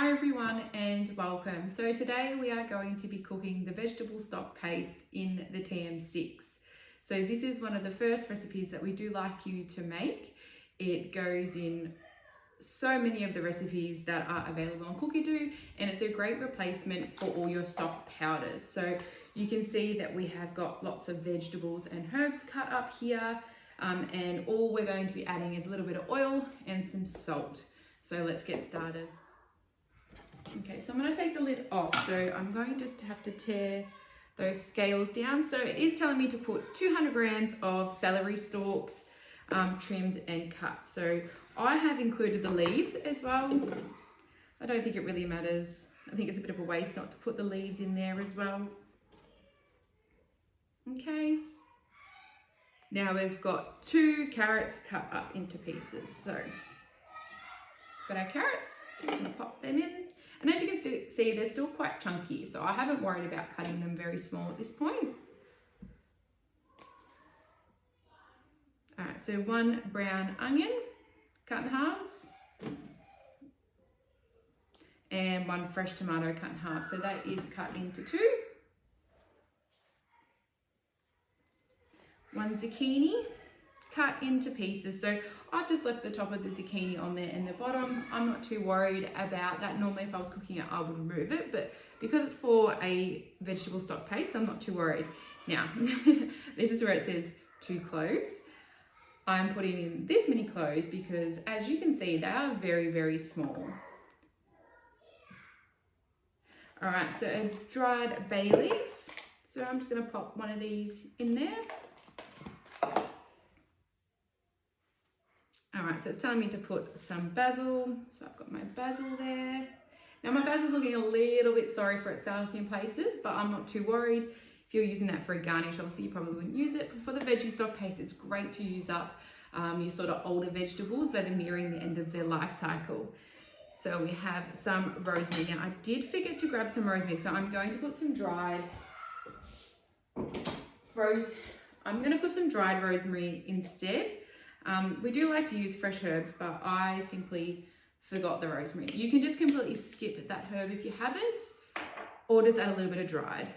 Hi everyone and welcome. So today we are going to be cooking the vegetable stock paste in the TM6. So this is one of the first recipes that we do like you to make. It goes in so many of the recipes that are available on Cookie-Doo, and it's a great replacement for all your stock powders. So you can see that we have got lots of vegetables and herbs cut up here, and all we're going to be adding is a little bit of oil and some salt. So let's get started. Okay, so I'm going to take the lid off. So I'm going just to have to tear those scales down. So it is telling me to put 200 grams of celery stalks, trimmed and cut. So I have included the leaves as well. I don't think it really matters. I think it's a bit of a waste not to put the leaves in there as well. Okay. Now we've got 2 carrots cut up into pieces. So got our carrots, just going to pop them in. And as you can see, they're still quite chunky, so I haven't worried about cutting them very small at this point. All right, so 1 brown onion cut in halves, and 1 fresh tomato cut in half. So that is cut into 2. 1 zucchini cut into pieces. So I've just left the top of the zucchini on there and the bottom. I'm not too worried about that. Normally if I was cooking it, I would remove it, but because it's for a vegetable stock paste, I'm not too worried. Now, this is where it says 2 cloves. I'm putting in this many cloves because as you can see, they are very, very small. All right, so a dried bay leaf. So I'm just gonna pop one of these in there. All right, so it's telling me to put some basil. So I've got my basil there. Now my basil's looking a little bit sorry for itself in places, but I'm not too worried. If you're using that for a garnish, obviously you probably wouldn't use it. But for the veggie stock paste, it's great to use up your sort of older vegetables that are nearing the end of their life cycle. So we have some rosemary. Now I did forget to grab some rosemary, so I'm going to put some dried rosemary instead. We do like to use fresh herbs, but I simply forgot the rosemary. You can just completely skip that herb if you haven't, or just add a little bit of dried.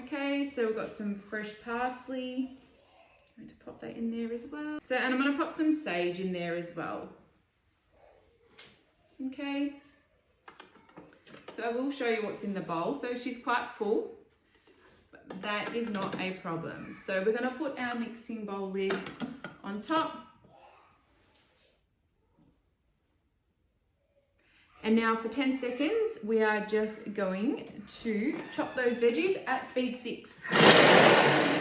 Okay, so we've got some fresh parsley. I'm going to pop that in there as well. So, and I'm going to pop some sage in there as well. Okay. So I will show you what's in the bowl. So she's quite full, but that is not a problem. So we're going to put our mixing bowl lid on top. And now for 10 seconds, we are just going to chop those veggies at speed 6.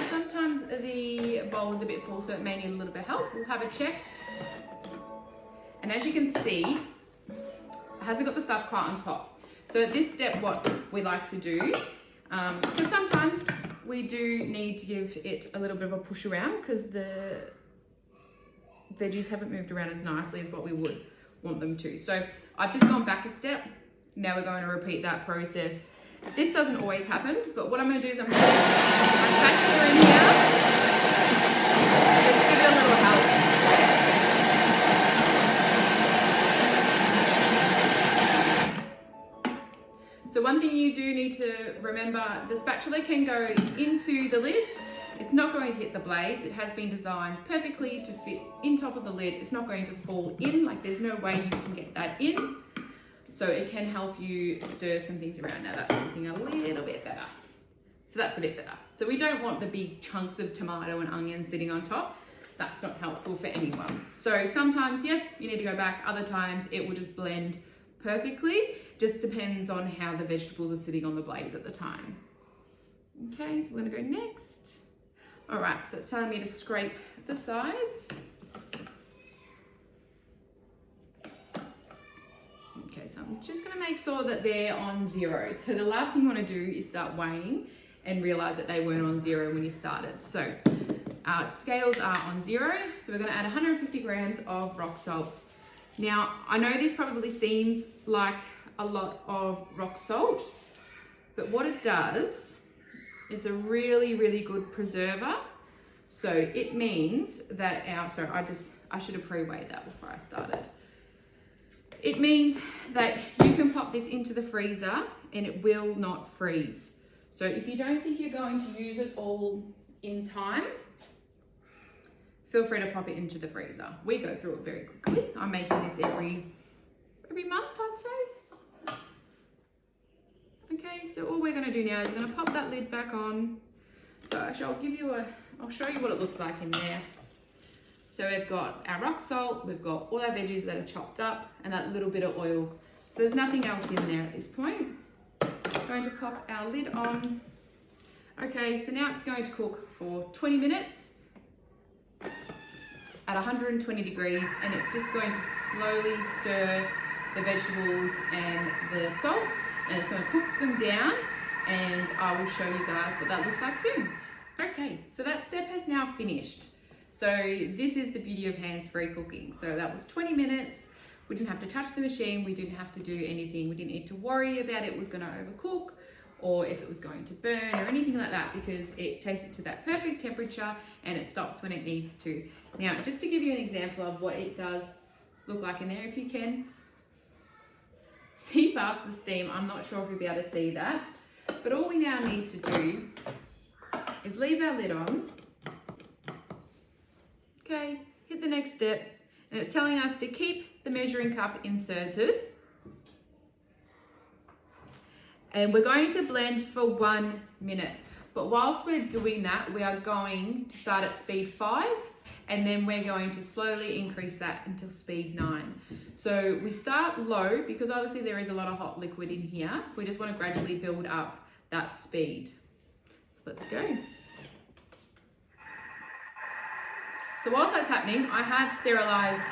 Sometimes the bowl is a bit full, so it may need a little bit of help. We'll have a check. And as you can see, it hasn't got the stuff quite on top. So at this step, what we like to do, because sometimes we do need to give it a little bit of a push around because the veggies haven't moved around as nicely as what we would want them to. So I've just gone back a step. Now we're going to repeat that process. This doesn't always happen, but what I'm going to do is I'm going to put my spatula in here. Just give it a little help. So one thing you do need to remember, the spatula can go into the lid. It's not going to hit the blades. It has been designed perfectly to fit in top of the lid. It's not going to fall in, like there's no way you can get that in. So it can help you stir some things around. Now that's looking a little bit better. So that's a bit better. So we don't want the big chunks of tomato and onion sitting on top. That's not helpful for anyone. So sometimes, yes, you need to go back. Other times it will just blend perfectly. Just depends on how the vegetables are sitting on the blades at the time. Okay, so we're gonna go next. All right, so it's telling me to scrape the sides. Okay, so I'm just gonna make sure that they're on 0. So the last thing you wanna do is start weighing and realize that they weren't on 0 when you started. So our scales are on 0. So we're gonna add 150 grams of rock salt. Now, I know this probably seems like a lot of rock salt, but what it does, it's a really, really good preserver. So it means that I should have pre-weighed that before I started. It means that you can pop this into the freezer and it will not freeze. So if you don't think you're going to use it all in time, feel free to pop it into the freezer. We go through it very quickly. I'm making this every month, I'd say. Okay, so all we're gonna do now is we're gonna pop that lid back on. So actually I'll show you what it looks like in there. So we've got our rock salt, we've got all our veggies that are chopped up, and that little bit of oil. So there's nothing else in there at this point. Going to pop our lid on. Okay, so now it's going to cook for 20 minutes at 120 degrees, and it's just going to slowly stir the vegetables and the salt, and it's going to cook them down, and I will show you guys what that looks like soon. Okay, so that step has now finished. So this is the beauty of hands-free cooking. So that was 20 minutes. We didn't have to touch the machine. We didn't have to do anything. We didn't need to worry about it was going to overcook or if it was going to burn or anything like that, because it takes it to that perfect temperature and it stops when it needs to. Now, just to give you an example of what it does look like in there, if you can see past the steam, I'm not sure if you'll be able to see that, but all we now need to do is leave our lid on. Okay, hit the next step, and it's telling us to keep the measuring cup inserted. And we're going to blend for 1 minute. But whilst we're doing that, we are going to start at speed 5, and then we're going to slowly increase that until speed 9. So we start low because obviously there is a lot of hot liquid in here. We just want to gradually build up that speed. So let's go. So whilst that's happening, I have sterilised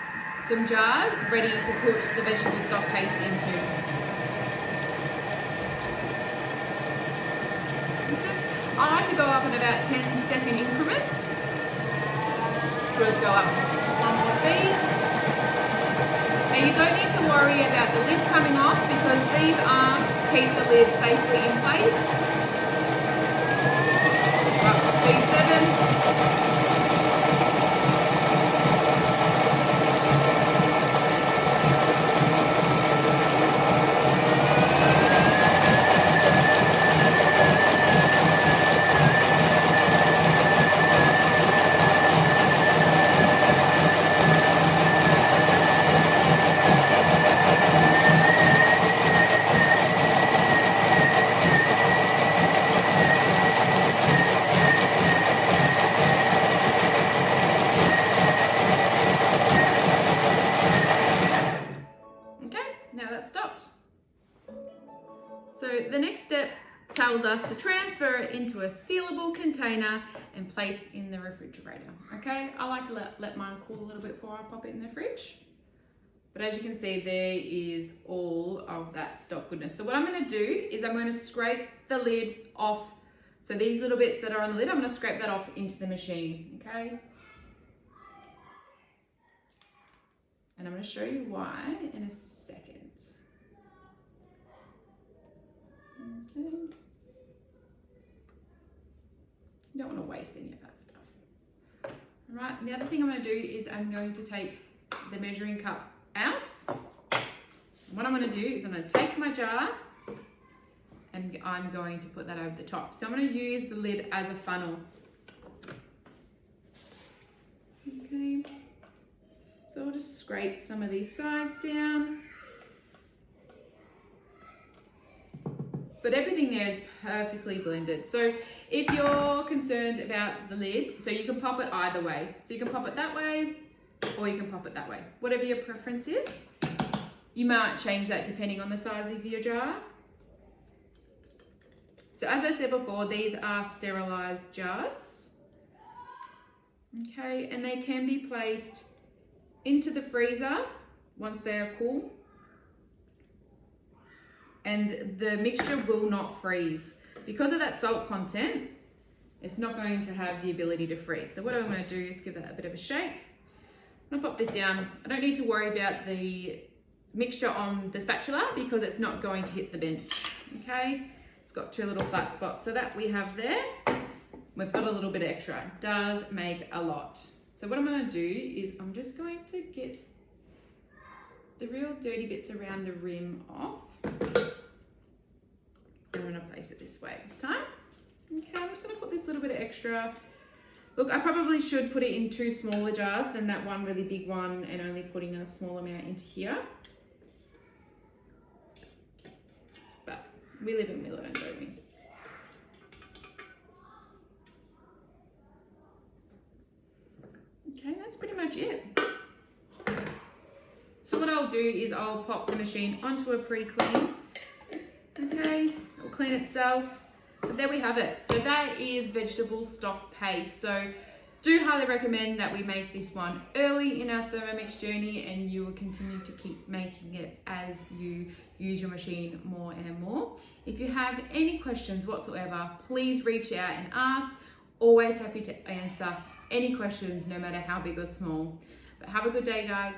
some jars ready to put the vegetable stock paste into. Okay. I like to go up in about 10-second increments. So just go up 1 more speed. Now you don't need to worry about the lid coming off because these arms keep the lid safely in place. Up to speed 7. So the next step tells us to transfer it into a sealable container and place in the refrigerator. Okay, I like to let mine cool a little bit before I pop it in the fridge. But as you can see, there is all of that stock goodness. So what I'm going to do is I'm going to scrape the lid off. So these little bits that are on the lid, I'm going to scrape that off into the machine. Okay. And I'm going to show you why in a second. Okay. You don't want to waste any of that stuff. All right, the other thing I'm going to do is I'm going to take the measuring cup out. What I'm going to do is I'm going to take my jar and I'm going to put that over the top. So I'm going to use the lid as a funnel. Okay. So I'll just scrape some of these sides down. But everything there is perfectly blended. So if you're concerned about the lid, so you can pop it either way. So you can pop it that way or you can pop it that way. Whatever your preference is. You might change that depending on the size of your jar. So as I said before, these are sterilized jars. Okay, and they can be placed into the freezer once they are cool. And the mixture will not freeze. Because of that salt content, it's not going to have the ability to freeze. So what I'm going to do is give that a bit of a shake. I'm going to pop this down. I don't need to worry about the mixture on the spatula because it's not going to hit the bench, okay? It's got two little flat spots. So that we have there, we've got a little bit extra. It does make a lot. So what I'm going to do is I'm just going to get the real dirty bits around the rim off. I'm going to place it this way this time. Okay, I'm just going to put this little bit of extra. Look, I probably should put it in 2 smaller jars than that one really big one and only putting a small amount into here. But we live and we learn, don't we? Okay, that's pretty much it. So what I'll do is I'll pop the machine onto a pre-clean. Okay, it'll clean itself. But there we have it. So that is vegetable stock paste. So do highly recommend that we make this one early in our Thermomix journey, and you will continue to keep making it as you use your machine more and more. If you have any questions whatsoever, please reach out and ask. Always happy to answer any questions, no matter how big or small. But have a good day, guys.